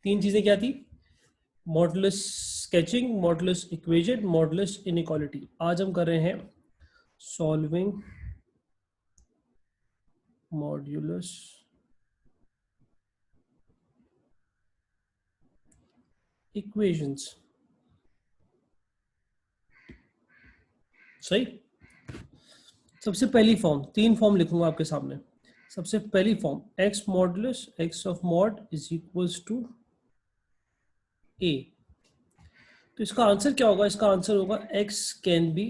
तीन चीजें क्या थी? Modulus sketching, modulus equation, modulus inequality. आज हम कर रहे हैं सॉल्विंग मॉड्यूलस इक्वेशंस। सही। सबसे पहली फॉर्म, तीन फॉर्म लिखूंगा आपके सामने। सबसे पहली form X modulus X of mod is equals to A. तो इसका आंसर क्या होगा? इसका आंसर होगा X can be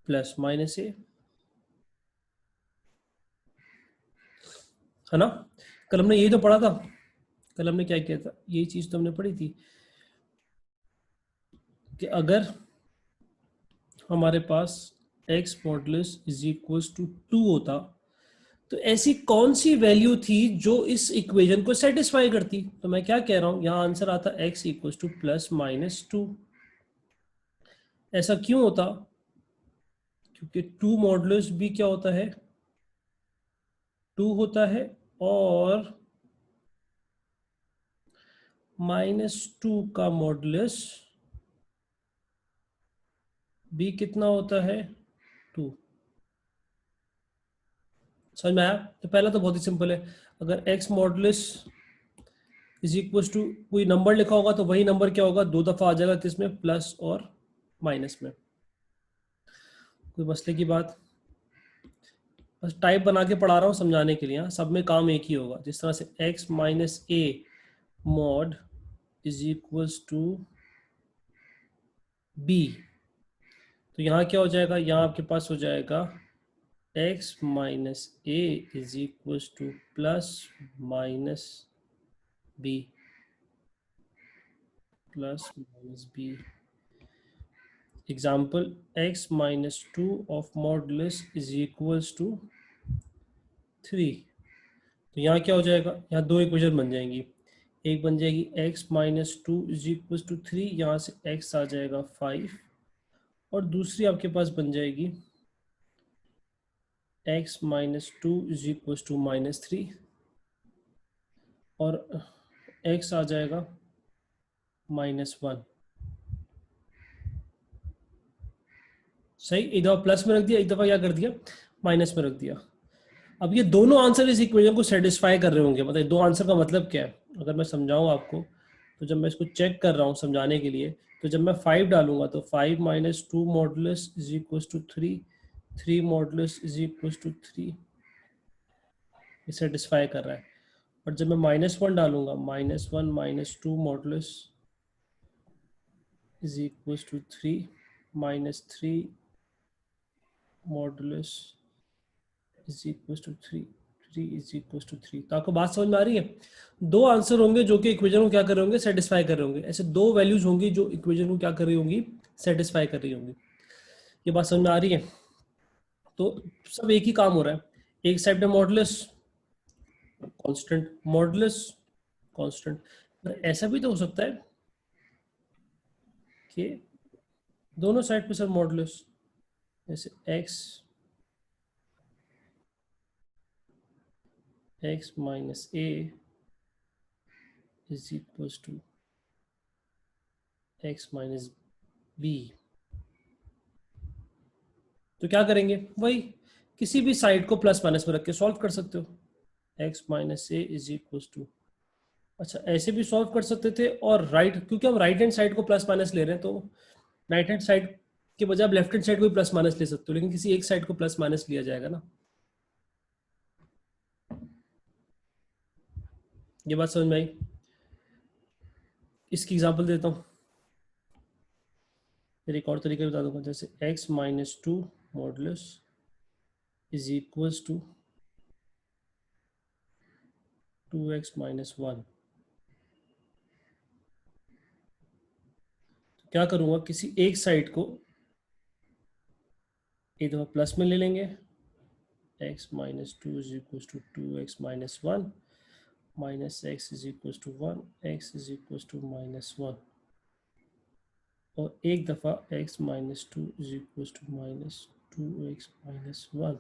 plus minus A, है ना? कल हमने यही तो पढ़ा था। कल हमने क्या किया था? यही चीज तो हमने पढ़ी थी कि अगर हमारे पास X modulus is equals to 2 होता तो ऐसी कौन सी वैल्यू थी जो इस इक्वेशन को सेटिस्फाई करती? तो मैं क्या कह रहा हूं, यहां आंसर आता x equals to plus minus 2। ऐसा क्यों होता? क्योंकि 2 मॉडुलस भी क्या होता है? 2 होता है, और -2 का मॉडुलस भी कितना होता है? 2। समझ में आया? तो पहला तो बहुत ही सिंपल है। अगर x modulus is equal to कोई नंबर लिखा होगा तो वही नंबर क्या होगा? 2 दफा आ जाएगा, किसमें? प्लस और माइनस में। कोई मसले की बात? बस टाइप बना के पढ़ा रहा हूँ समझाने के लिए। हाँ, सब में काम एक ही होगा। जिस तरह से x minus a mod is equals to b, तो यहाँ क्या हो जाएगा? यहाँ आपके पास हो जाएगा x minus a is equals to plus minus b, plus minus b. Example x minus 2 of modulus is equals to 3। तो यहाँ क्या हो जाएगा? यहाँ दो इक्वेशन बन जाएंगी। एक बन जाएगी x minus 2 is equal to 3, यहाँ से x आ जाएगा 5, और दूसरी आपके पास बन जाएगी x minus 2 is equal to -3, और x आ जाएगा -1। सही। एक दफ़ा प्लस में रख दिया, एक दफ़ा क्या कर दिया? माइनस में रख दिया। अब ये दोनों आंसर इस इक्वेशन को सेटिस्फाई कर रहे होंगे। मतलब दो आंसर का मतलब क्या है अगर मैं समझाऊं आपको, तो जब मैं इसको चेक कर रहा हूं समझाने के लिए, तो जब मैं 5 डालूंगा तो 5 minus 2 modulus is equal to 3, 3 modulus is equal to 3, ये सेटिस्फाई कर रहा है। और जब मैं -1 डालूंगा, -1 minus 2 modulus is equal to 3, -3 modulus is equal to 3, 3 is equal to 3। तो आपको बात समझ में आ रही है? दो आंसर होंगे जो कि इक्वेशन को क्या कर रहे होंगे? सेटिस्फाई कर रहे होंगे। ऐसे दो वैल्यूज होंगी जो इक्वेशन को क्या कर रही होंगी? सेटिस्फाई कर रही होंगी। ये बात समझ में आ रही है? तो सब एक ही काम हो रहा है। एक साइड पे मॉडुलस कांस्टेंट, मॉडुलस कांस्टेंट। पर ऐसा भी तो हो सकता है कि दोनों साइड पे सर मॉडुलस, जैसे x minus a is equal to x minus b. तो क्या करेंगे? वही, किसी भी साइड को प्लस माइनस में रख के सॉल्व कर सकते हो। x minus a is equal to, अच्छा ऐसे भी सॉल्व कर सकते थे। और राइट, क्योंकि हम राइट हैंड साइड को प्लस माइनस ले रहे हैं, तो राइट हैंड साइड के बजाय आप लेफ्ट हैंड साइड को भी प्लस माइनस ले सकते हो, लेकिन किसी एक साइड को प्लस माइनस लिया जाएगा ना। ये बात समझ में आई? इसकी एग्जांपल देता हूँ, फिर एक और तरीका बता दूंगा। जैसे x minus 2 modulus is equals to 2x minus 1। क्या करूंगा? किसी एक साइड को एक दफा प्लस में ले लेंगे, x minus 2 is equal to 2x minus 1, minus x is equal to 1, x is equal to -1, और एक दफ़ा x minus 2 is equal to -2x minus 1।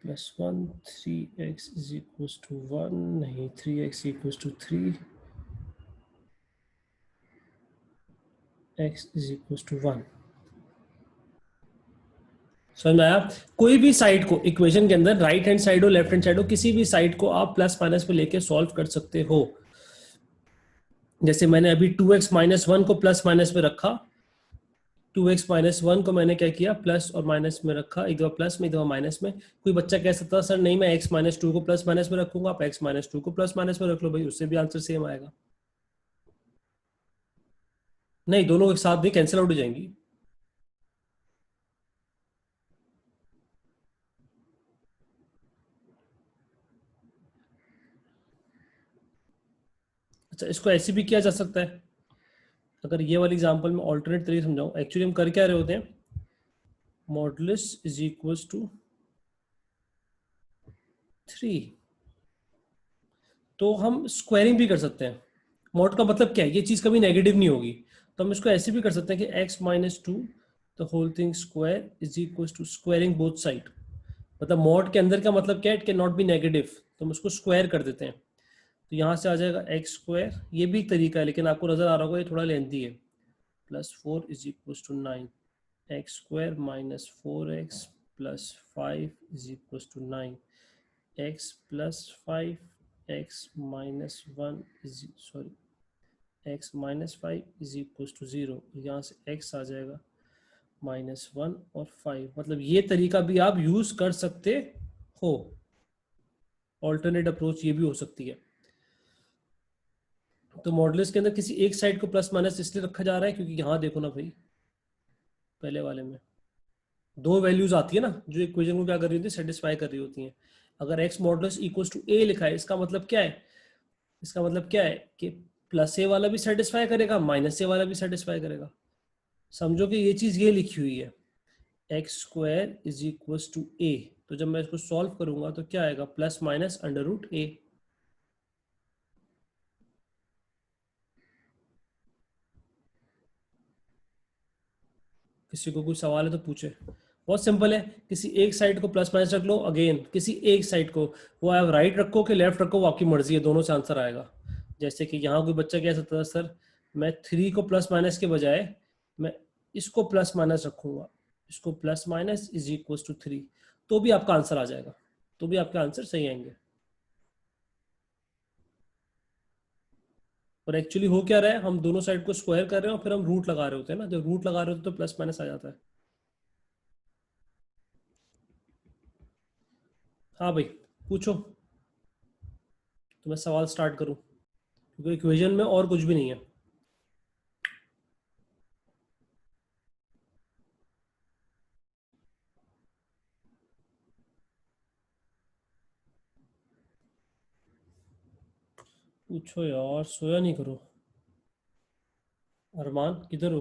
+1 3x is equal to 1 नहीं 3x equal to 3 x is equal to 1। समझ में आया? कोई भी side को इक्वेशन के अंदर राइट हैंड साइड हो लेफ्ट हैंड साइड हो किसी भी साइड को आप प्लस माइनस पे लेके सॉल्व कर सकते हो। जैसे मैंने अभी 2x माइनस 1 को प्लस माइनस में रखा, 2x माइनस 1 को मैंने क्या किया प्लस और माइनस में रखा, एक दफा प्लस में एक दफा माइनस में। कोई बच्चा कह सकता सर नहीं मैं x माइनस 2 को प्लस माइनस में रखूंगा, आप x माइनस 2 को प्लस माइनस में रख लो भाई, उससे भी आंसर सेम आएगा। नहीं दोनों एक साथ नहीं कैंसिल आउट हो जाएंगी। अच्छा इसको ऐसे भी किया जा सकता है, अगर ये वाली एग्जांपल में ऑल्टरनेट तरीके समझाऊं, एक्चुअली हम कर क्या रहे होते हैं, मॉडुलस इज इक्वल्स टू 3, तो हम स्क्वायरिंग भी कर सकते हैं। मॉड का मतलब क्या है, ये चीज कभी नेगेटिव नहीं होगी, तो हम इसको ऐसे भी कर सकते हैं कि x minus 2 the whole thing square is equals to squaring both side. मतलब मॉड के अंदर का मतलब क्या है, it can not be negative, तो हम उसको स्क्वायर कर देते हैं। तो यहाँ से आ जाएगा एक्स स्क्वायर, ये भी एक तरीका है लेकिन आपको नजर आ रहा होगा ये थोड़ा लेंथी है, +4 is equal to 9, x square minus 4x plus 5 is equal to 9, x plus 5 x minus 1 is sorry x minus 5 is equal to 0, यहाँ से x आ जाएगा -1 और 5। मतलब ये तरीका भी आप यूज कर सकते हो, ऑल्टरनेट अप्रोच ये भी हो सकती है। तो मॉडुलस के अंदर किसी एक साइड को प्लस माइनस इसलिए रखा जा रहा है क्योंकि यहाँ देखो ना भाई, पहले वाले में दो वैल्यूज आती है ना जो इक्वेशन को क्या कर रही होती है, सेटिस्फाई कर रही होती हैं। अगर x modulus equals to a लिखा है, इसका मतलब क्या है, इसका मतलब क्या है कि प्लस ए वाला भी सेटिस्फाई करेगा माइनस ए वाला भी सेटिस्फाई करेगा। समझो कि ये चीज ये लिखी हुई है, X square is equal to A, तो जब मैं इसको सॉल्व करूंगा तो क्या आएगा, plus minus under root A. किसी को कोई सवाल है तो पूछे, बहुत सिंपल है। किसी एक साइड को प्लस माइनस रख लो, अगेन किसी एक साइड को, वो आप राइट रखो कि लेफ्ट रखो वो आपकी मर्जी है, दोनों से आंसर आएगा। जैसे कि यहाँ कोई बच्चा कह सकता था सर मैं 3 को प्लस माइनस के बजाय मैं इसको प्लस माइनस रखूंगा, इसको plus minus is equal to 3, तो भी आपका आंसर आ जाएगा, तो भी आपके आंसर सही आएंगे। और एक्चुअली हो क्या रहा है, हम दोनों साइड को स्क्वायर कर रहे हैं और फिर हम रूट लगा रहे होते हैं ना, जब रूट लगा रहे होते हैं तो प्लस माइनस आ जाता है। हाँ भाई पूछो, तो मैं सवाल स्टार्ट करूं क्योंकि इक्वेशन में और कुछ भी नहीं है। पूछो यार, सोया नहीं करो। अरमान किधर हो?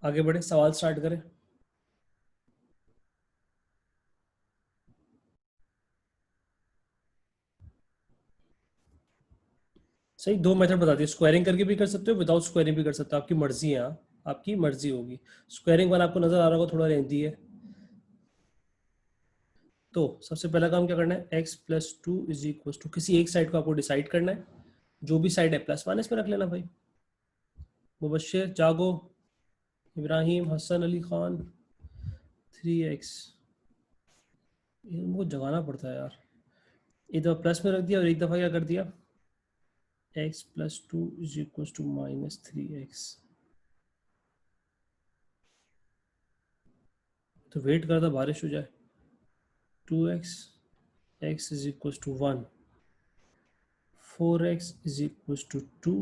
आगे बढ़े, सवाल स्टार्ट करें। सही, दो मेथड बता दिए, स्क्वायरिंग करके भी कर सकते हो, विदाउट स्क्वायरिंग भी कर सकते हो, आपकी मर्जी है। हाँ, आपकी मर्जी होगी। स्क्वायरिंग वाला आपको नजर आ रहा होगा थोड़ा लेंथी है। तो सबसे पहला काम क्या करना है, x plus 2 is equal to, किसी एक साइड को आपको डिसाइड करना है, जो भी साइड है प्लस माइनस में रख लेना भाई। मुबश्शिर जागो, इब्राहिम हसन अली खान, 3x, इनको जगाना पड़ता है यार। एक दफ़ा प्लस में रख दिया और एक दफ़ा क्या कर दिया, x plus 2 is equal to -3x। तो वेट करता बारिश हो जाए। 2x, x is equal to 1, 4x is equal to 2,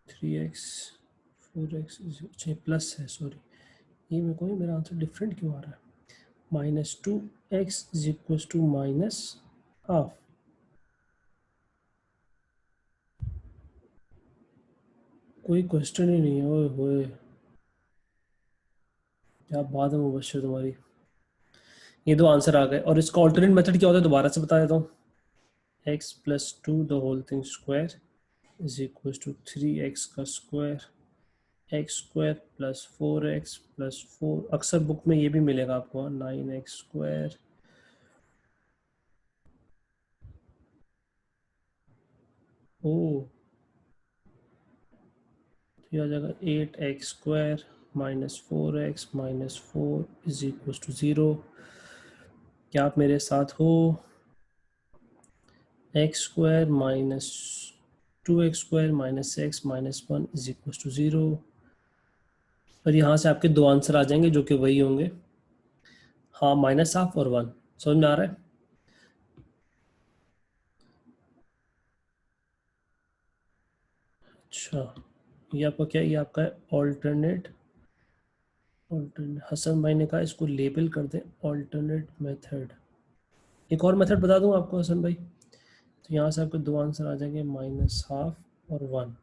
3x, 4x is, अच्छा प्लस है सॉरी, ये मेरे को मेरा आंसर डिफरेंट क्यों आ रहा है, -2x is equal to -4x half. कोई क्वेश्चन ही नहीं है, ओए होए, क्या बात है मुबश्शिर तुम्हारी। ये दो आंसर आ गए, और इसका ऑल्टरनेट मेथड क्या होता है दोबारा से बता देता हूँ। X plus two the whole thing square is equal to 3x का square, x square plus 4x plus 4, अक्सर बुक में ये भी मिलेगा आपको, 9x स्क्वायर। ओ, तो ये आ जाएगा 8x square minus 4x minus 4 is equal to 0। क्या आप मेरे साथ हो? X square minus 2x square minus x minus 1 is equal to 0। और यहाँ से आपके दो आंसर आ जाएंगे जो कि वही होंगे, हाँ, माइनस हाफ और 1। समझ में आ रहा है? अच्छा, ये आपका क्या, ये आपका है ऑल्टरनेट। ऑल्टरनेट, हसन भाई ने कहा इसको लेबल कर दें ऑल्टरनेट मेथड। एक और मेथड बता दूं आपको हसन भाई, तो यहाँ से आपके दो आंसर आ जाएंगे, माइनस हाफ और 1।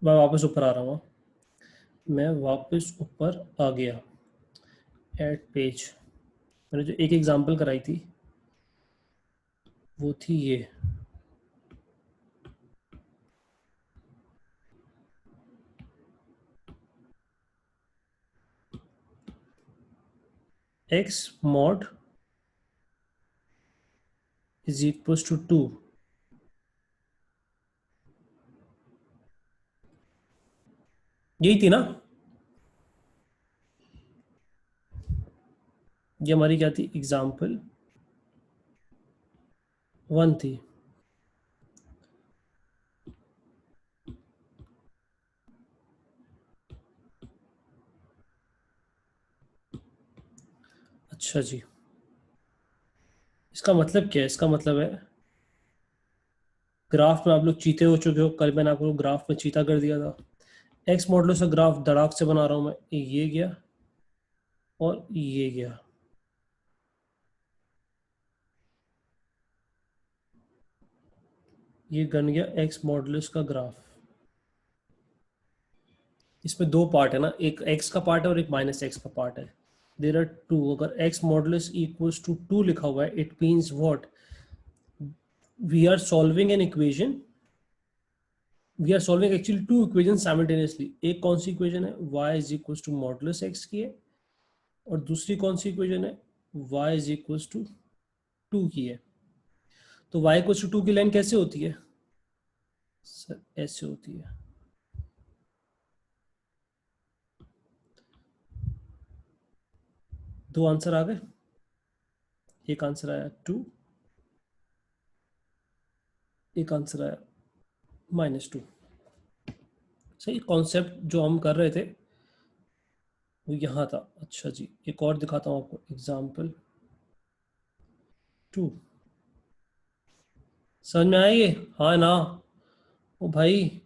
मैं वापस ऊपर आ रहा हूँ, मैं वापस ऊपर आ गया। एट पेज, मैंने जो एक एग्जांपल कराई थी वो थी ये, x mod is equal to 2। यही थी ना? ये हमारी क्या थी, एग्जाम्पल 1 थी। अच्छा जी, इसका मतलब क्या है? इसका मतलब है ग्राफ में आप लोग चीते हो चुके हो, कल मैंने आपको ग्राफ में चीता कर दिया था। एक्स मॉडल से ग्राफ धड़ाक से बना रहा हूं मैं, ये गया और ये गया। ये बन गया एक्स मॉडुलस का ग्राफ। इसमें दो पार्ट है ना, एक एक्स का पार्ट है और एक माइनस एक्स का पार्ट है। देर आर टू, अगर एक्स मॉडुलस इक्वल्स टू 2 लिखा हुआ है, it means what, we are solving an equation, we are solving actually two equation simultaneously. एक कौन सी इक्वेशन है, y is equals to modulus x की है, और दूसरी कौन सी इक्वेशन है, y इज इक्वल्स टू 2 की है। तो y इक्वल्स टू 2 की लाइन कैसे होती है सर? ऐसे होती है। दो आंसर आ गए, एक आंसर आया 2, एक आंसर आया -2। सही, कॉन्सेप्ट जो हम कर रहे थे वो यहाँ था। अच्छा जी, एक और दिखाता हूँ आपको, एग्जाम्पल 2। समझ में आया ये? हाँ ना? ओ भाई,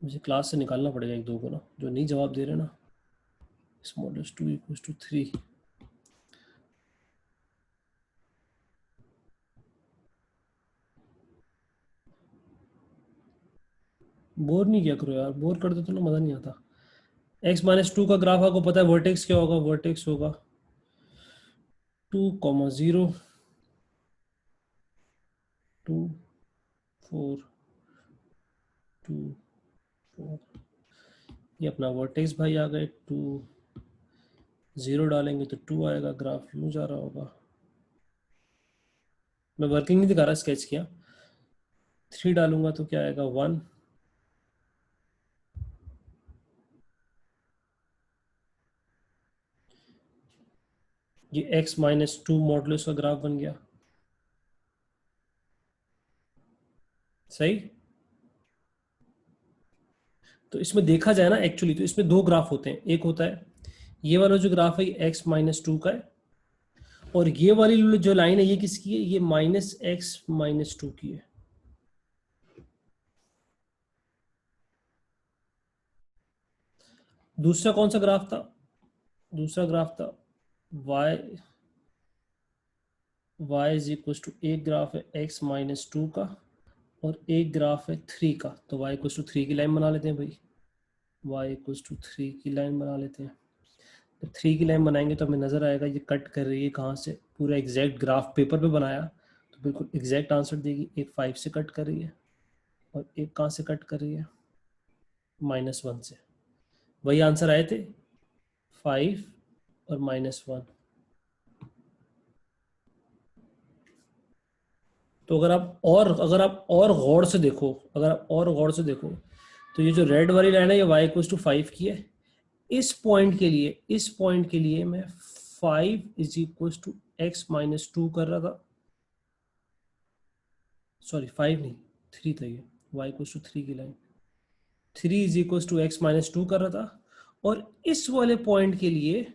मुझे क्लास से निकालना पड़ेगा एक दो को ना, जो नहीं जवाब दे रहे ना। इस मॉडल्स 2 इक्वल्स टू 3। बोर नहीं किया करो यार, बोर कर दो तो ना मज़ा नहीं आता। x-2 का ग्राफ आपको पता है वर्टेक्स क्या होगा? वर्टेक्स होगा 2,0, 2, 4, 2, 4। ये अपना वर्टेक्स भाई आ गए। 2, 0 डालेंगे तो 2 आएगा, ग्राफ यूं जा रहा होगा। मैं वर्किंग नहीं दिखा रहा, स्केच किया। 3 डालूंगा तो क्या आएगा, 1। ये x-2 मॉडुलस का ग्राफ बन गया। सही। तो इसमें देखा जाए ना एक्चुअली, तो इसमें दो ग्राफ होते हैं। एक होता है ये वाला जो ग्राफ है, एक्स माइनस टू का है, और ये वाली जो लाइन है ये किसकी है? ये -x-2 की है। दूसरा कौन सा ग्राफ था? दूसरा ग्राफ था y इज इक्वल टू, एक ग्राफ है x-2 का और एक ग्राफ है 3 का। तो y इक्वल टू 3 की लाइन बना लेते हैं भाई। y इक्वल टू 3 की लाइन बना लेते हैं। तो 3 की लाइन बनाएंगे तो हमें नज़र आएगा ये कट कर रही है कहाँ से, पूरा एग्जैक्ट ग्राफ पेपर पे बनाया तो बिल्कुल एग्जैक्ट आंसर देगी। एक 5 से कट कर रही है और एक कहाँ से कट कर रही है? -1 से। वही आंसर आए थे, 5 और -1। तो अगर आप और गौर से देखो, अगर आप और गौर से देखो तो ये जो रेड वाली लाइन है ये y इक्वल टू 5 की है। इस पॉइंट के लिए मैं 5 इज इक्वल टू x-2 कर रहा था। सॉरी 5 नहीं, 3 था ये। y इक्वल टू 3 की line, 3 is equal to x-2 कर रहा था। और इस वाले पॉइंट के लिए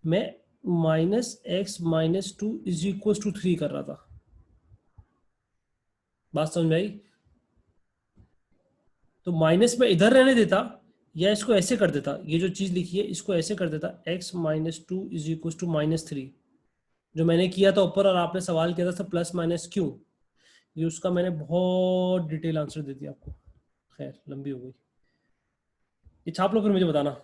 मैं -x-2 इज इक्वल टू 3 कर रहा था। बात समझ में आई? तो माइनस में इधर रहने देता या इसको ऐसे कर देता, ये जो चीज लिखी है इसको ऐसे कर देता, x-2 इज इक्वल टू -3, जो मैंने किया था ऊपर और आपने सवाल किया था प्लस माइनस क्यों, ये उसका मैंने बहुत डिटेल आंसर दे दिया आपको। खैर लंबी हो गई, ये छाप लो फिर मुझे बताना।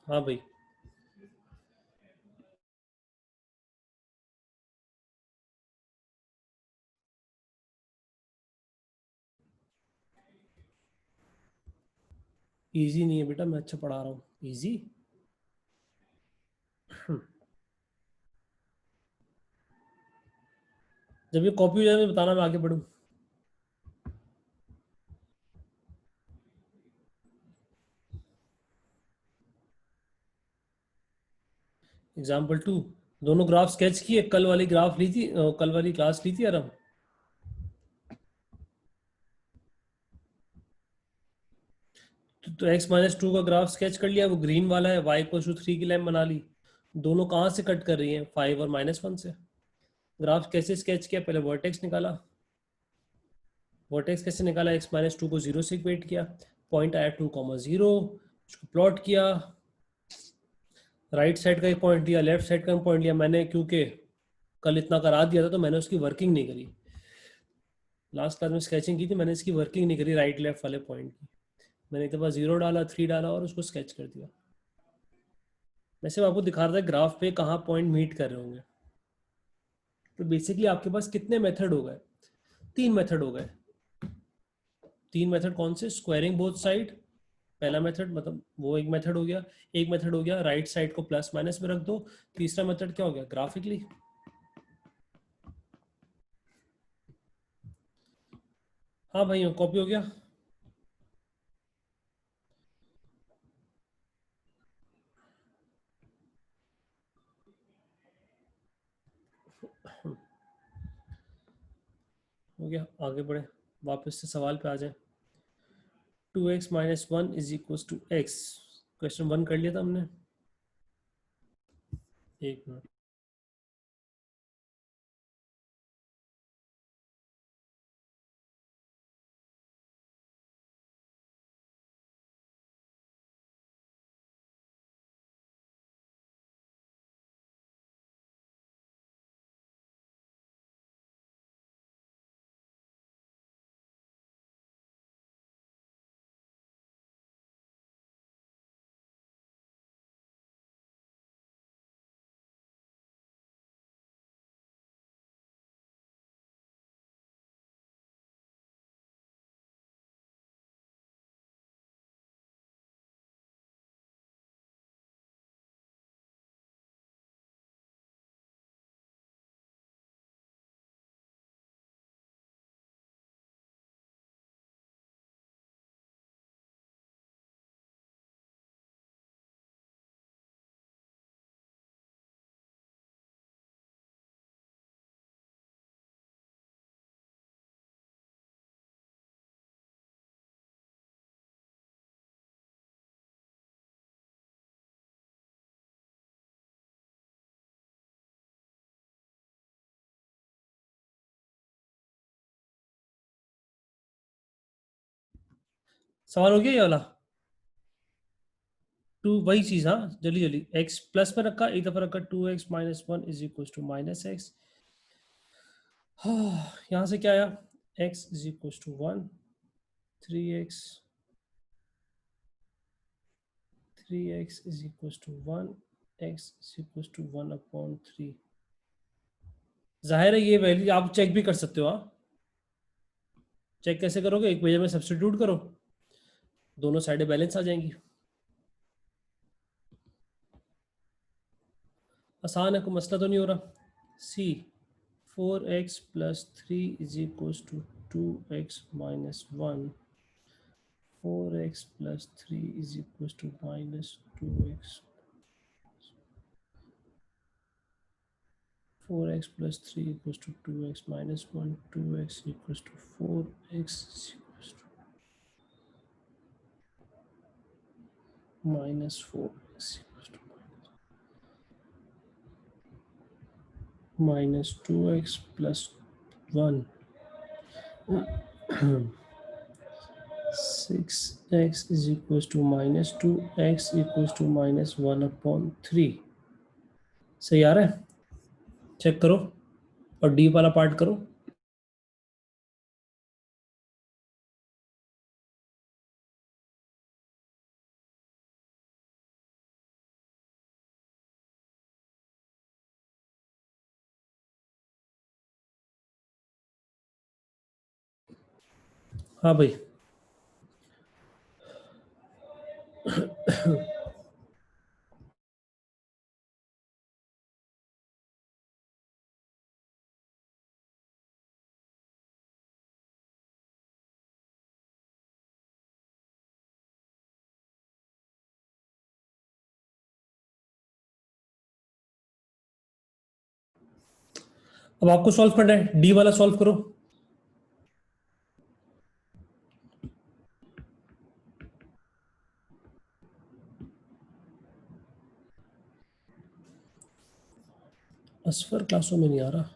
हाँ भाई, इजी नहीं है बेटा, मैं अच्छा पढ़ा रहा हूँ। इजी? जब ये कॉपी हो जाए मुझे बताना, मैं आगे बढ़ूँ। एग्जाम्पल 2, दोनों ग्राफ स्केच किए, कल वाली ग्राफ ली थी, कल वाली क्लास ली थी यार हम। तो x-2 का ग्राफ स्केच कर लिया, वो ग्रीन वाला है, y इक्वल टू 3 की लाइन बना ली। दोनों कहाँ से कट कर रही हैं? 5 और -1 से। ग्राफ कैसे स्केच किया? पहले वर्टेक्स निकाला। वर्टेक्स कैसे निकाला? x-2 को 0 से इक्वेट किया, पॉइंट आया 2,0, उसको प्लॉट किया। राइट साइड का एक पॉइंट दिया, लेफ्ट साइड का पॉइंट लिया। मैंने क्योंकि कल इतना करा दिया था तो मैंने उसकी वर्किंग नहीं करी। लास्ट क्लास में स्केचिंग की थी, मैंने इसकी वर्किंग नहीं करी राइट लेफ्ट वाले पॉइंट की। मैंने एक दफ़ा 0 डाला, 3 डाला और उसको स्केच कर दिया। मैं सिर्फ आपको दिखा रहा था ग्राफ पे कहाँ पॉइंट मीट कर रहे होंगे। तो बेसिकली आपके पास कितने मेथड हो गए? 3 मेथड हो गए। 3 मेथड कौन से? स्क्वायरिंग बोथ साइड, पहला मेथड, मतलब वो एक मेथड हो गया। एक मेथड हो गया राइट साइड को प्लस माइनस में रख दो। तीसरा मेथड क्या हो गया? ग्राफिकली। हाँ भाई, कॉपी हो गया। हो गया, आगे बढ़े, वापस से सवाल पे आ जाए। 2x-1 is equal to x। Question 1 कर लिया था हमने। एक मिनट। सवाल हो गया ये वाला? टू वही चीज, हाँ जल्दी जल्दी। एक्स प्लस में रखा, एक दफा रखा 2x-1 is equal to -x। यहाँ से क्या आया? x is equal to 1, 3x, 3x is equal to 1, x is equal to 1/3। जाहिर है ये वैल्यू आप चेक भी कर सकते हो। हाँ, चेक कैसे करोगे? इक्वेशन में सब्स्टिट्यूट करो, दोनों साइडें बैलेंस आ जाएंगी। आसान है, कोई मसला तो नहीं हो रहा। See 4x+3 is equal to 2x-1, 4x+3 is equal to -2x, 4x+3 equal to 2x-1, 2x equal to 4x -4x -2x+1, 6x is equal to -2x equal to -1/3। सही आ रहा है? चेक करो और डी वाला पार्ट करो। हाँ भाई, अब आपको सॉल्व करना है, डी वाला सॉल्व करो। असफर क्लासों में नहीं आ रहा।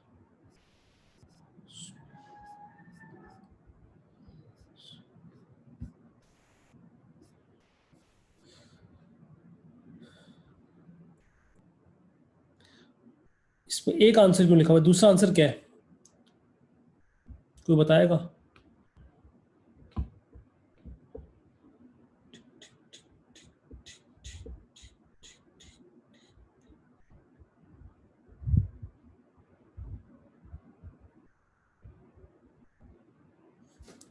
इसमें एक आंसर क्यों लिखा हुआ है? दूसरा आंसर क्या है? कोई बताएगा?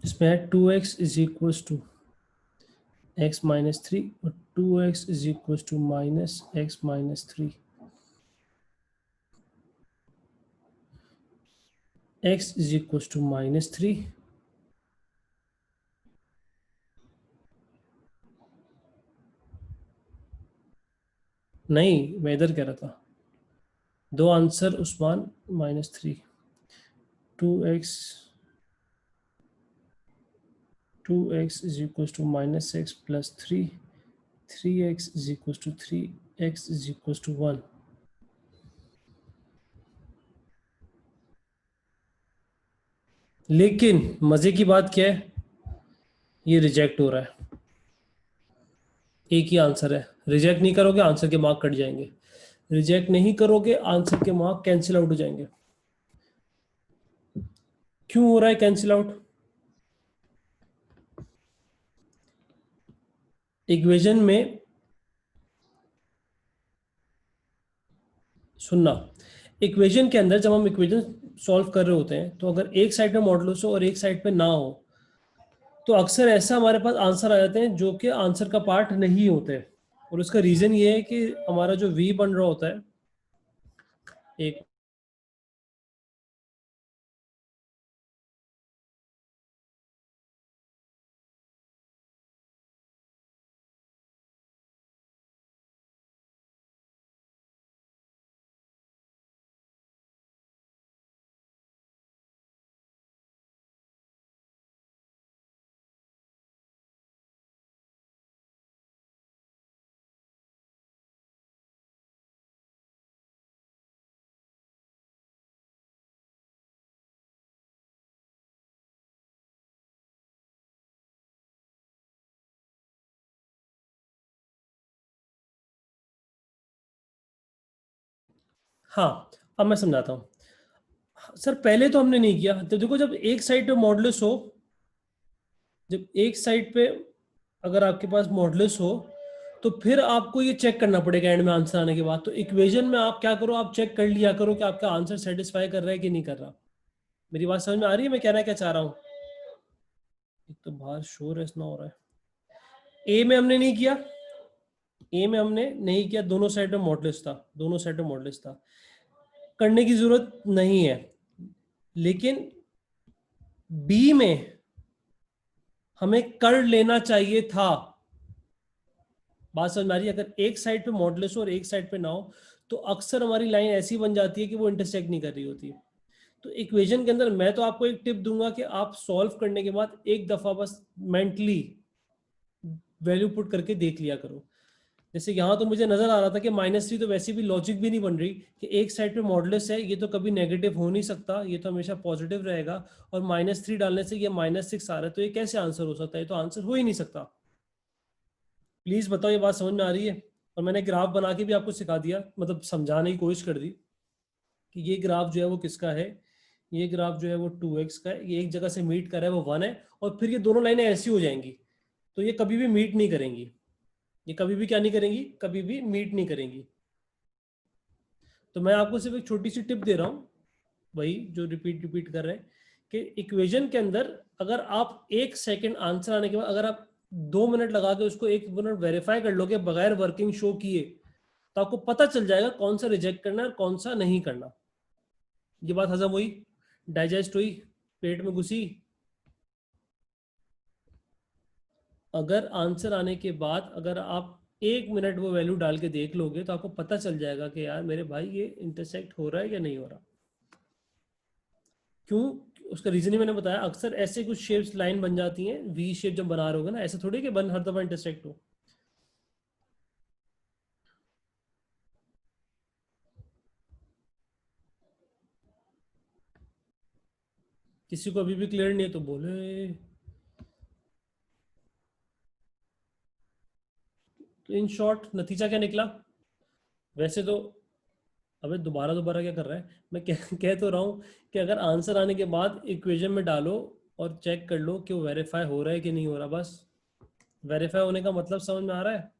इसमें है 2x is equal to x-3 और 2x is equal to -x-3। x is equal to -3, नहीं मैं इधर कह रहा था। दो answer Usman, -3, 2x, 2x is equal to -x+3, 3x is equal to 3x is equal to 1। लेकिन मजे की बात क्या है? ये रिजेक्ट हो रहा है। एक ही आंसर है, रिजेक्ट नहीं करोगे आंसर के मार्क कट जाएंगे, रिजेक्ट नहीं करोगे आंसर के मार्क कैंसिल आउट हो जाएंगे। क्यों हो रहा है कैंसिल आउट? इक्वेशन में सुनना, इक्वेशन के अंदर जब हम इक्वेशन सॉल्व कर रहे होते हैं तो अगर एक साइड पे मॉडुलस हो और एक साइड पे ना हो तो अक्सर ऐसा हमारे पास आंसर आ जाते हैं जो कि आंसर का पार्ट नहीं होते। और उसका रीजन ये है कि हमारा जो वी बन रहा होता है, एक हाँ, अब मैं समझाता हूँ सर। पहले तो हमने नहीं किया। तो देखो, जब एक साइड पे मॉडुलस हो, जब एक साइड पे अगर आपके पास मॉडुलस हो, तो फिर आपको ये चेक करना पड़ेगा एंड में आंसर आने के बाद। तो इक्वेशन में आप क्या करो, आप चेक कर लिया करो कि आपका आंसर सेटिस्फाई कर रहा है कि नहीं कर रहा। मेरी बात समझ में आ रही है मैं कहना क्या चाह रहा हूँ? एक तो बाहर शोर इतना हो रहा है। ए में हमने नहीं किया, ए में हमने नहीं किया, दोनों साइड में मॉडुलस था, दोनों साइड में मॉडुलस था, करने की जरूरत नहीं है। लेकिन बी में हमें कर लेना चाहिए था। बात समझ में आ रही है? अगर एक साइड पे मॉडुलस हो और एक साइड पे ना हो, तो अक्सर हमारी लाइन ऐसी बन जाती है कि वो इंटरसेक्ट नहीं कर रही होती। तो इक्वेशन के अंदर मैं तो आपको एक टिप दूंगा कि आप सॉल्व करने के बाद एक दफा बस मेंटली वैल्यू पुट करके देख लिया करो। जैसे यहाँ तो मुझे नजर आ रहा था कि -3 तो वैसे भी लॉजिक भी नहीं बन रही कि एक साइड पे मॉडुलस है, ये तो कभी नेगेटिव हो नहीं सकता, ये तो हमेशा पॉजिटिव रहेगा, और -3 डालने से ये -6 आ रहा है, तो ये कैसे आंसर हो सकता है? ये तो आंसर हो ही नहीं सकता। प्लीज बताओ ये बात समझ में आ रही है? और मैंने ग्राफ बना के भी आपको सिखा दिया, मतलब समझाने की कोशिश कर दी कि ये ग्राफ जो है वो किसका है। ये ग्राफ जो है वो 2x का है, ये एक जगह से मीट कर रहा है, वो 1 है, और फिर ये दोनों लाइनें ऐसी हो जाएंगी, तो ये कभी भी मीट नहीं करेंगी। ये कभी भी क्या नहीं करेंगी? कभी भी मीट नहीं करेंगी। तो मैं आपको सिर्फ एक छोटी सी टिप दे रहा हूँ, वही जो रिपीट रिपीट कर रहे हैं, कि इक्वेशन के अंदर अगर आप एक सेकंड आंसर आने के बाद अगर आप 2 मिनट लगा के उसको 1 मिनट वेरीफाई कर लोगे बगैर वर्किंग शो किए, तो आपको पता चल जाएगा कौन सा रिजेक्ट करना है और कौन सा नहीं करना। ये बात हजम हुई? डाइजेस्ट हुई? पेट में घुसी? अगर आंसर आने के बाद अगर आप 1 मिनट वो वैल्यू डाल के देख लोगे, तो आपको पता चल जाएगा कि यार मेरे भाई ये इंटरसेक्ट हो रहा है या नहीं हो रहा। क्यों? उसका रीजन ही मैंने बताया। अक्सर ऐसे कुछ शेप्स लाइन बन जाती हैं, वी शेप जब बना रहे होगे ना, ऐसे थोड़ी कि बन हर दफा इंटरसेक्ट हो। किसी को अभी भी क्लियर नहीं है तो बोले। तो इन शॉर्ट नतीजा क्या निकला? वैसे तो, अबे दोबारा दोबारा क्या कर रहा है? मैं कह तो रहा हूँ कि अगर आंसर आने के बाद इक्वेशन में डालो और चेक कर लो कि वो वेरीफाई हो रहा है कि नहीं हो रहा, बस। वेरीफाई होने का मतलब समझ में आ रहा है?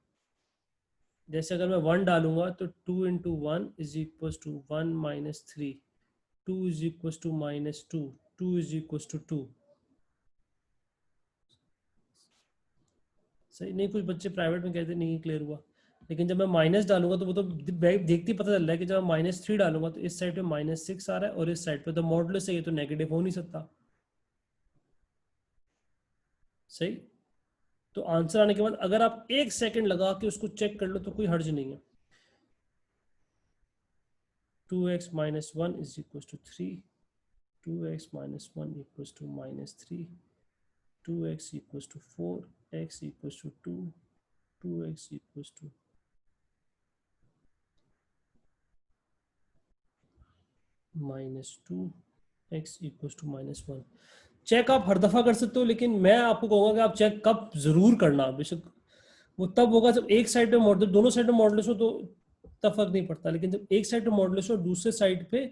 जैसे अगर मैं 1 डालूंगा तो 2 × 1 = 1 - 3, 2 = -2, 2 = 2। सही नहीं? कुछ बच्चे प्राइवेट में कहते नहीं क्लियर हुआ, लेकिन जब मैं माइनस डालूंगा तो वो तो देखते ही पता चल रहा है कि जब मैं -3 डालूंगा तो इस साइड पे -6 आ रहा है, और इस साइड पे तो मॉडुलस है, ये तो नेगेटिव हो नहीं सकता। सही? तो आंसर आने के बाद अगर आप 1 सेकंड लगा के उसको चेक कर लो तो कोई हर्ज नहीं है। 2x - 1 = 3, 2x - 1 = -3, 2x = 4, x = 2, 2x = -2, x = -1। Check आप हर दफा कर सकते हो, लेकिन मैं आपको कहूंगा कि आप चेक कब जरूर करना। बेशक वो तब होगा जब एक साइड पे मॉडल, दोनों साइड में मॉडल्स हो तो तब फर्क नहीं पड़ता, लेकिन जब एक साइड पे मॉडल्स हो और दूसरे साइड पे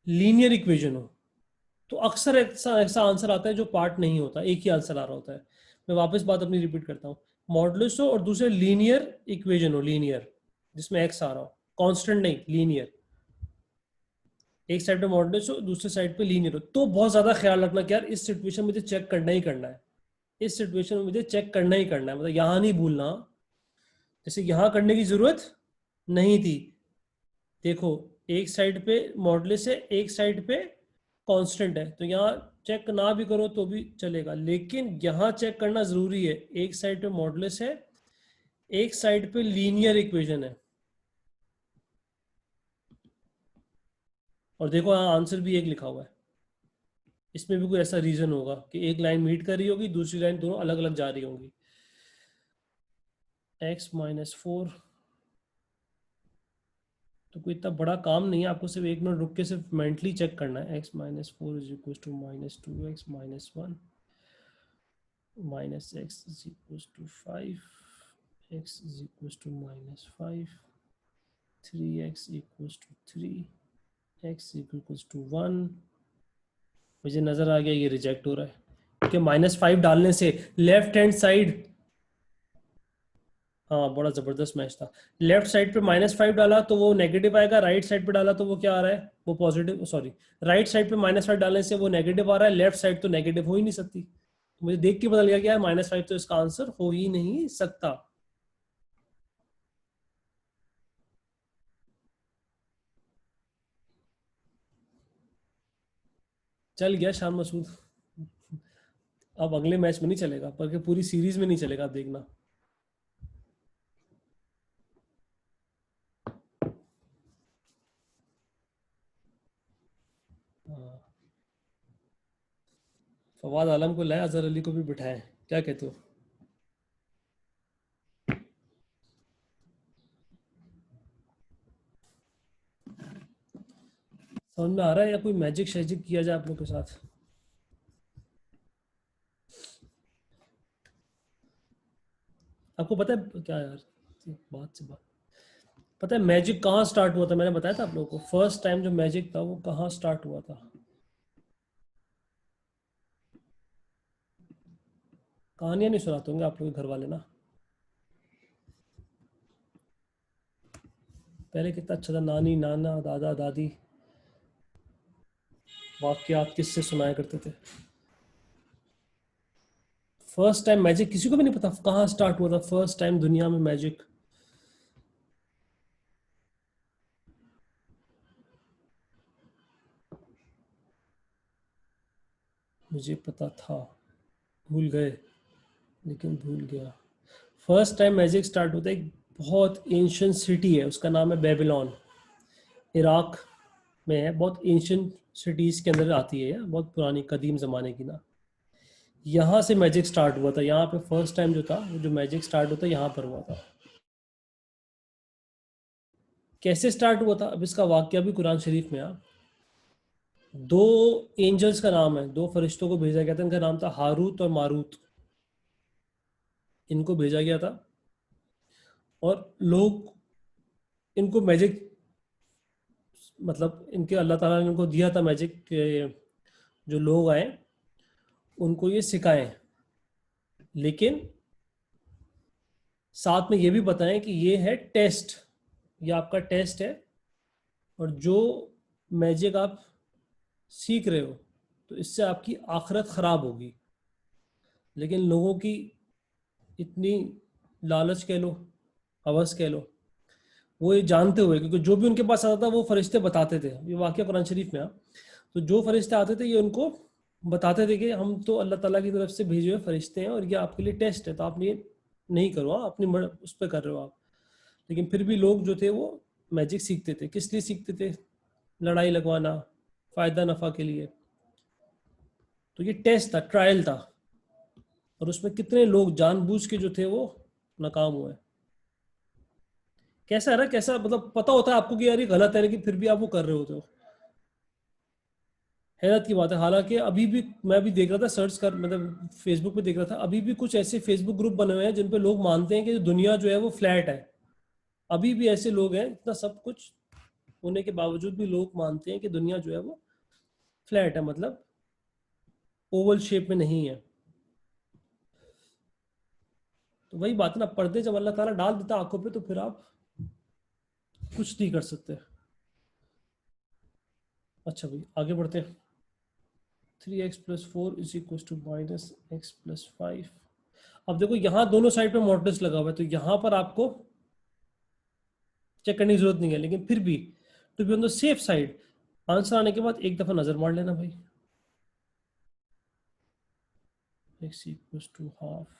लीनियर इक्वेशन हो, तो अक्सर ऐसा ऐसा आंसर आता है जो पार्ट नहीं होता, एक ही आंसर आ रहा होता है। मैं वापस बात अपनी रिपीट करता हूँ। मॉडल्स हो और दूसरे लीनियर इक्वेशन हो, लीनियर, जिसमें एक्स आ रहा हो, कांस्टेंट नहीं, लीनियर। एक साइड पे मॉडल्स हो, दूसरे साइड पे लीनियर हो, तो बहुत ज्यादा ख्याल रखना कि यार इस सिचुएशन में मुझे चेक करना ही करना है, इस सिचुएशन में मुझे चेक करना ही करना है, मतलब यहाँ नहीं भूलना। जैसे यहाँ करने की जरूरत नहीं थी। देखो, एक साइड पे मॉडुलस है, एक साइड पे कांस्टेंट है, तो यहाँ चेक ना भी करो तो भी चलेगा, लेकिन यहाँ चेक करना जरूरी है। एक साइड पे मॉडुलस है, एक साइड पे लीनियर इक्वेशन है, और देखो यहाँ आंसर भी एक लिखा हुआ है। इसमें भी कोई ऐसा रीजन होगा कि एक लाइन मीट कर रही होगी, दूसरी लाइन दोनों अलग अलग जा रही होंगी। x - 4, तो कोई इतना बड़ा काम नहीं है, आपको सिर्फ 1 मिनट रुक के सिर्फ मेंटली चेक करना है। x - 4 = -2x - 1 -x = 5, x = -5, 3x equals to 3, x equals to 1। मुझे नजर आ गया ये रिजेक्ट हो रहा है, क्योंकि -5 डालने से लेफ्ट हैंड साइड, हाँ बड़ा जबरदस्त मैच था। लेफ्ट साइड पे -5 डाला तो वो नेगेटिव आएगा, राइट साइड पे डाला तो वो क्या आ रहा है, वो पॉजिटिव, सॉरी राइट साइड पे -5 डालने से वो नेगेटिव आ रहा है, लेफ्ट साइड तो नेगेटिव हो ही नहीं सकती। तो मुझे देख के बदल गया कि यार -5 तो इसका आंसर हो ही नहीं सकता। चल गया शान मसूद। अब अगले मैच में नहीं चलेगा, बल्कि पूरी सीरीज में नहीं चलेगा, आप देखना। हाँ। फवाद आलम को लाए, अजहर अली को भी बिठाएं, क्या कहते हो? समझ में आ रहा है, या कोई मैजिक शैजिक किया जाए आप लोग के साथ? आपको पता है क्या यार, बात से बात, पता है मैजिक कहाँ स्टार्ट हुआ था? मैंने बताया था आप लोगों को, फर्स्ट टाइम जो मैजिक था वो कहाँ स्टार्ट हुआ था। कहानियां नहीं सुनाते होंगे आप लोग के घर वाले ना? पहले कितना अच्छा था, नानी नाना दादा दादी वाक्यात किससे सुनाया करते थे। फर्स्ट टाइम मैजिक किसी को भी नहीं पता कहाँ स्टार्ट हुआ था, फर्स्ट टाइम दुनिया में मैजिक। मुझे पता था, भूल गए, लेकिन भूल गया। फर्स्ट टाइम मैजिक स्टार्ट होता है, एक बहुत एंशियंट सिटी है, उसका नाम है बेबीलोन, इराक में है। बहुत एंशियंट सिटीज के अंदर आती है, बहुत पुरानी कदीम ज़माने की ना। यहाँ से मैजिक स्टार्ट हुआ था, यहाँ पे फर्स्ट टाइम जो था, वो जो मैजिक स्टार्ट होता है यहाँ पर हुआ था। कैसे स्टार्ट हुआ था, अब इसका वाक्य भी कुरान शरीफ में है। दो एंजल्स का नाम है, दो फरिश्तों को भेजा गया था, इनका नाम था हारूत और मारूत। इनको भेजा गया था और लोग इनको मैजिक, मतलब इनके अल्लाह ताला ने इनको दिया था मैजिक के, जो लोग आए उनको ये सिखाएं, लेकिन साथ में ये भी बताएं कि ये है टेस्ट, ये आपका टेस्ट है, और जो मैजिक आप सीख रहे हो तो इससे आपकी आखिरत ख़राब होगी। लेकिन लोगों की इतनी लालच कह लो, हवस कह लो, वो ये जानते हुए, क्योंकि जो भी उनके पास आता था वो फरिश्ते बताते थे, ये वाक़या कुरान शरीफ में है। तो जो फरिश्ते आते थे ये उनको बताते थे कि हम तो अल्लाह ताला की तरफ से भेजे हुए फरिश्ते हैं और ये आपके लिए टेस्ट है, तो आप ये नहीं करो, हाँ अपनी उस पर कर रहे हो आप। लेकिन फिर भी लोग जो थे वो मैजिक सीखते थे, किस लिए सीखते थे? लड़ाई लगवाना, फ़ायदा नफ़ा के लिए। तो ये टेस्ट था, ट्रायल था, और उसमें कितने लोग जानबूझ के जो थे वो नाकाम हुए। कैसा है ना, कैसा मतलब पता होता है आपको कि यार ये गलत है, लेकिन फिर भी आप वो कर रहे होते हो। हैरत की बात है। हालांकि अभी भी मैं भी देख रहा था, सर्च कर, मतलब फेसबुक पे देख रहा था, अभी भी कुछ ऐसे फेसबुक ग्रुप बने हुए हैं जिन पे लोग मानते हैं कि दुनिया जो है वो फ्लैट है। अभी भी ऐसे लोग हैं, इतना सब कुछ होने के बावजूद भी लोग मानते हैं कि दुनिया जो है वो फ्लैट है, मतलब ओवल शेप में नहीं है। तो वही बात है ना, पर्दे जब अल्लाह ताला डाल देता आंखों पे तो फिर आप कुछ नहीं कर सकते। अच्छा भाई आगे बढ़ते हैं। 3x+4 is equal to -x+5। अब देखो यहाँ दोनों साइड पे मॉडल्स लगा हुआ है, तो यहाँ पर आपको चेक करने की जरूरत नहीं है, लेकिन फिर भी to be on the safe side, answer आने के बाद एक दफा नजर मार लेना भाई। x=half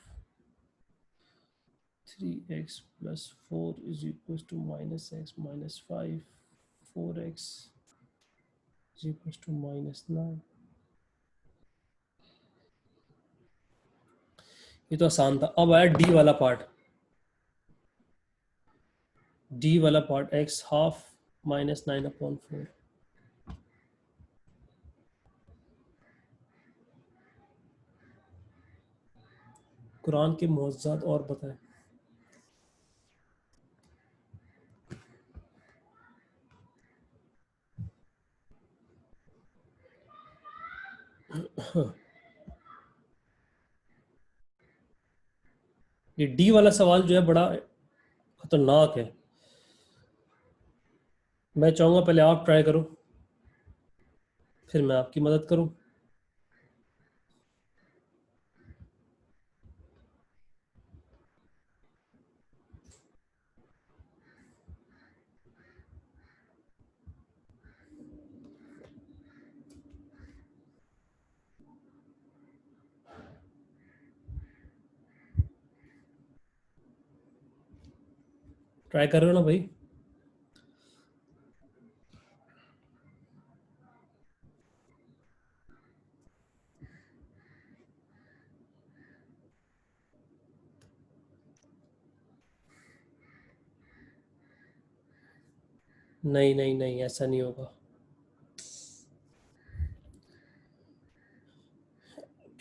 3x+4 is equals to -x-5, 4x is equals to -9। ये तो आसान था। अब आया डी वाला पार्ट, डी वाला पार्ट x½ -9/4। कुरान के मुअज्जज़ात और बताएं। ये डी वाला सवाल जो है बड़ा खतरनाक है। मैं चाहूंगा पहले आप ट्राई करो, फिर मैं आपकी मदद करूं। ट्राई कर रहे हो ना भाई? नहीं नहीं नहीं, ऐसा नहीं होगा,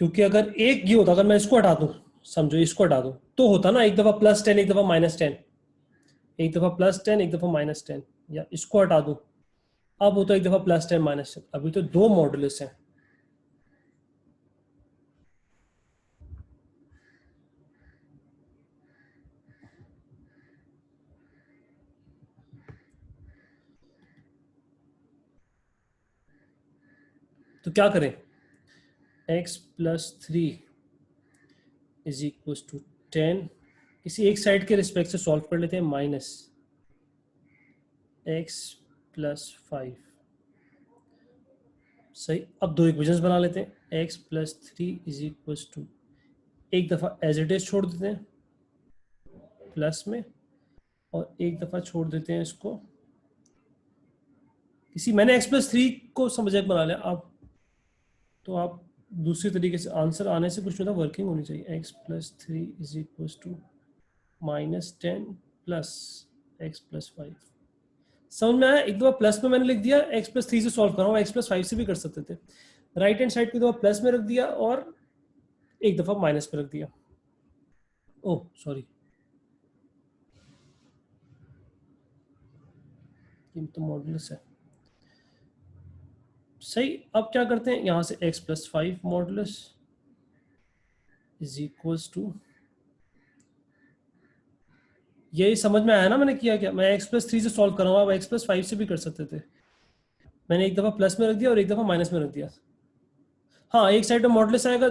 क्योंकि अगर एक ये होता, अगर मैं इसको हटा दूं, समझो इसको हटा दूं, तो होता ना एक दफा +10 एक दफा -10, एक दफा +10 एक दफा -10, या इसको हटा दूं, अब होता है एक दफा +10 -10। अभी तो दो मॉडुलस हैं। तो क्या करें? x+3 = 10, किसी एक साइड के रिस्पेक्ट से सॉल्व कर लेते हैं, -x+5। सही, अब दो इक्वेशंस बना लेते हैं। x+3 = एक दफा एज इट इज छोड़ देते हैं प्लस में, और एक दफा छोड़ देते हैं इसको किसी, मैंने x+3 को समझक बना लिया। आप तो आप दूसरी तरीके से आंसर आने से कुछ मतलब वर्किंग होनी चाहिए। x+3 = -10 plus x+5। समझ में आया? एक दफा प्लस में मैंने लिख दिया, x+3 से सॉल्व कर रहा हूँ, x+5 से भी कर सकते थे। राइट हैंड साइड को दफा प्लस में रख दिया और एक दफा माइनस में रख दिया। ओह सॉरी, ये तो मॉडुलस है। सही, अब क्या करते हैं, यहाँ से x+5 मॉडुलस = यही समझ में आया ना मैंने किया क्या? मैं x+3 से सॉल्व कर रहा हूँ, अब x+5 से भी कर सकते थे। मैंने एक दफा प्लस में रख दिया और एक दफा माइनस में रख दिया। हाँ, एक साइड में मॉडुलस आएगा।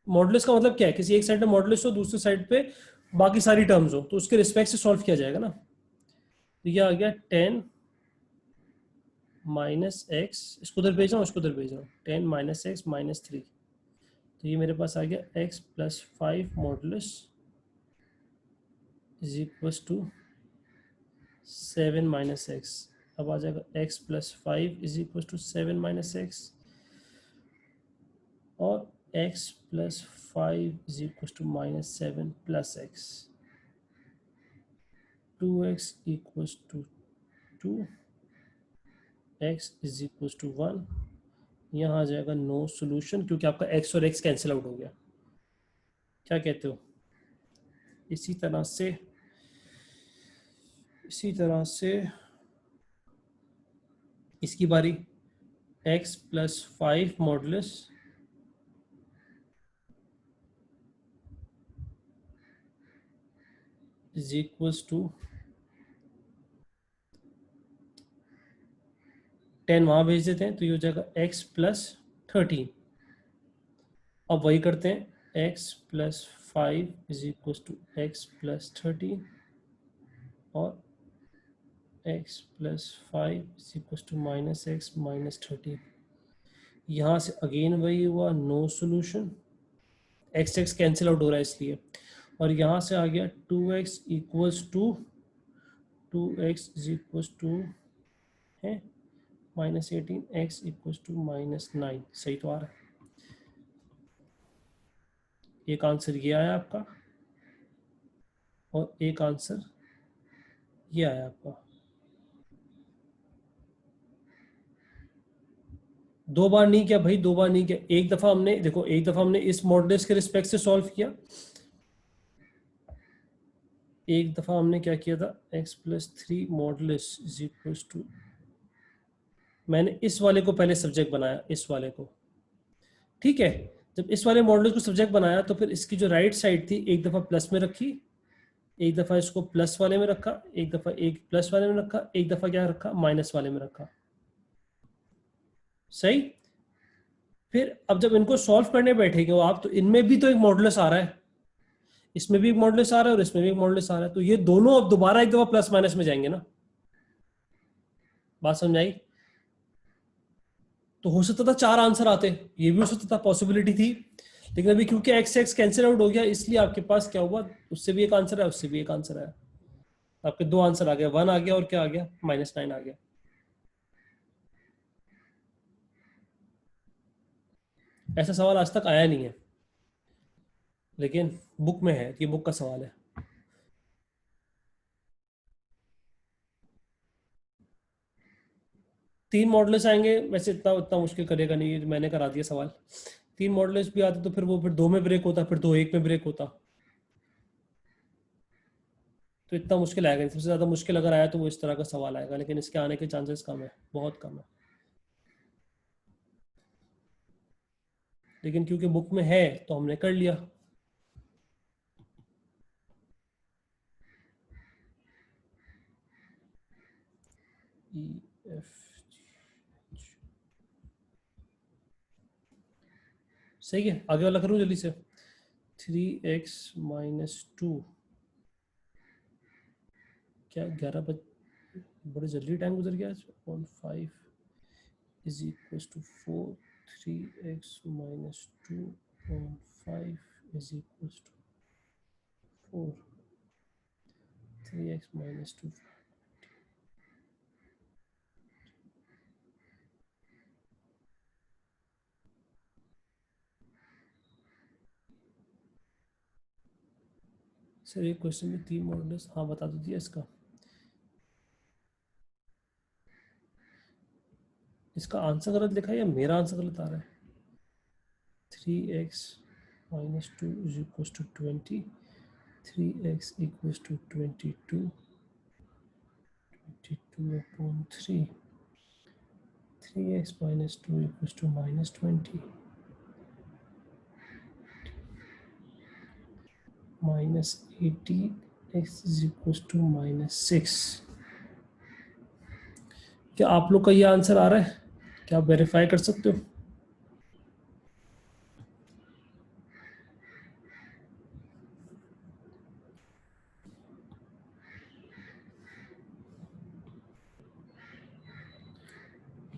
मॉडुलस का मतलब क्या है? किसी एक साइड में मॉडुलस हो, दूसरी साइड पे बाकी सारी टर्म्स हो, तो उसके रिस्पेक्ट से सॉल्व किया जाएगा ना। तो ये आ गया 10 - x, इसको उधर भेज रहा हूँ, इसको उधर भेज रहा हूँ, 10 - x -3। तो ये मेरे पास आ गया x+5 मॉडुलस = 7 - x। अब आ जाएगा x+5 = 7 - x, और x+5 = -7 + x। 2x = 2, x = 1। यहाँ आ जाएगा नो सोल्यूशन, क्योंकि आपका x और x कैंसिल आउट हो गया। क्या कहते हो? इसी तरह से इसकी बारी, x+5 मॉडुलस = 10 वहां भेज देते हैं, तो ये हो जाएगा x+13। अब वही करते हैं, x+5 = x+13, और x+5 = -x - 13। यहाँ से अगेन वही हुआ, no solution, x cancel out हो रहा है इसलिए। और यहाँ से आ गया 2x है -18, x = -9। सही तो आ रहा है। एक आंसर ये आया आपका, और एक आंसर ये आया आपका। दो बार नहीं किया भाई, दो बार नहीं किया। एक दफा हमने, देखो, एक दफा हमने इस मॉडुलस के रिस्पेक्ट से सॉल्व किया, एक दफा हमने क्या किया था, x+3 मॉडुलस = मैंने इस वाले को पहले सब्जेक्ट बनाया, इस वाले को, ठीक है, जब इस वाले मॉडल को सब्जेक्ट बनाया तो फिर इसकी जो राइट साइड थी एक दफा प्लस में रखी, एक दफा इसको प्लस वाले में रखा, एक दफा एक प्लस वाले में रखा, एक दफा क्या रखा, माइनस वाले में रखा। सही। फिर अब जब इनको सॉल्व करने बैठेंगे आप, तो इनमें भी तो एक मॉडुलस आ रहा है, इसमें भी एक मॉडुलस आ रहा है और इसमें भी एक मॉडुलस आ रहा है, तो ये दोनों अब दोबारा एक दफा प्लस माइनस में जाएंगे ना। बात समझ आई? तो हो सकता था 4 आंसर आते, ये भी हो सकता था, पॉसिबिलिटी थी, लेकिन अभी क्योंकि एक्स एक्स कैंसिल आउट हो गया, इसलिए आपके पास क्या हुआ, उससे भी एक आंसर है, उससे भी एक आंसर है, आपके 2 आंसर आ गया, 1 आ गया और क्या आ गया, -9 आ गया। ऐसा सवाल आज तक आया नहीं है, लेकिन बुक में है, ये बुक का सवाल है। तीन मॉडल्स आएंगे, वैसे इतना उतना मुश्किल करेगा नहीं, मैंने करा दिया सवाल। 3 मॉडल्स भी आते तो फिर वो फिर 2 में ब्रेक होता, फिर 2 1 में ब्रेक होता, तो इतना मुश्किल आएगा नहीं। सबसे ज़्यादा मुश्किल अगर आया तो वो इस तरह का सवाल आएगा, लेकिन इसके आने के चांसेस कम है, बहुत कम है। लेकिन क्योंकि बुक में है तो हमने कर लिया। ई एफ, सही है, आगे वाला करूँ जल्दी से। 3x - 2, क्या 11 बड़े जल्दी टाइम गुजर गया। 5 is equal to 4, 3x - 2/5 is equal to 4, 3x - 2। Sir एक क्वेश्चन में 3 मॉडल्स, हाँ बता दो दिया इसका। इसका आंसर गलत लिखा है या मेरा आंसर गलत आ रहा है? 3x - 2 is equal to 20, 3x equal to 22, 22/3, 3x - 2 equal to -20, -18x is equal to -6। क्या आप लोग का ये आंसर आ रहा है? क्या आप वेरीफाई कर सकते हो?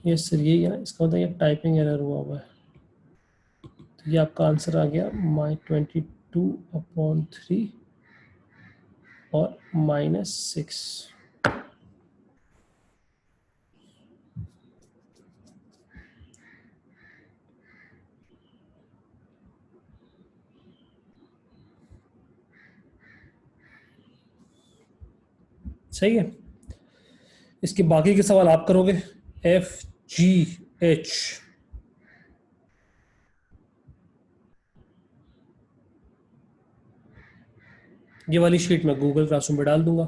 यस सर, ये है, इसका मतलब ये टाइपिंग एरर हुआ है। तो ये आपका आंसर आ गया -22/3 और -6। सही है। इसके बाकी के सवाल आप करोगे। FGH, ये वाली शीट मैं गूगल क्लासरूम पे डाल दूंगा।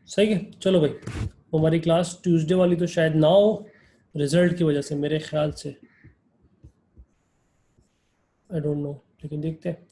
सही है, चलो भाई, हमारी क्लास ट्यूसडे वाली तो शायद ना हो, रिजल्ट की वजह से मेरे ख्याल से, आई डोंट नो, लेकिन देखते हैं।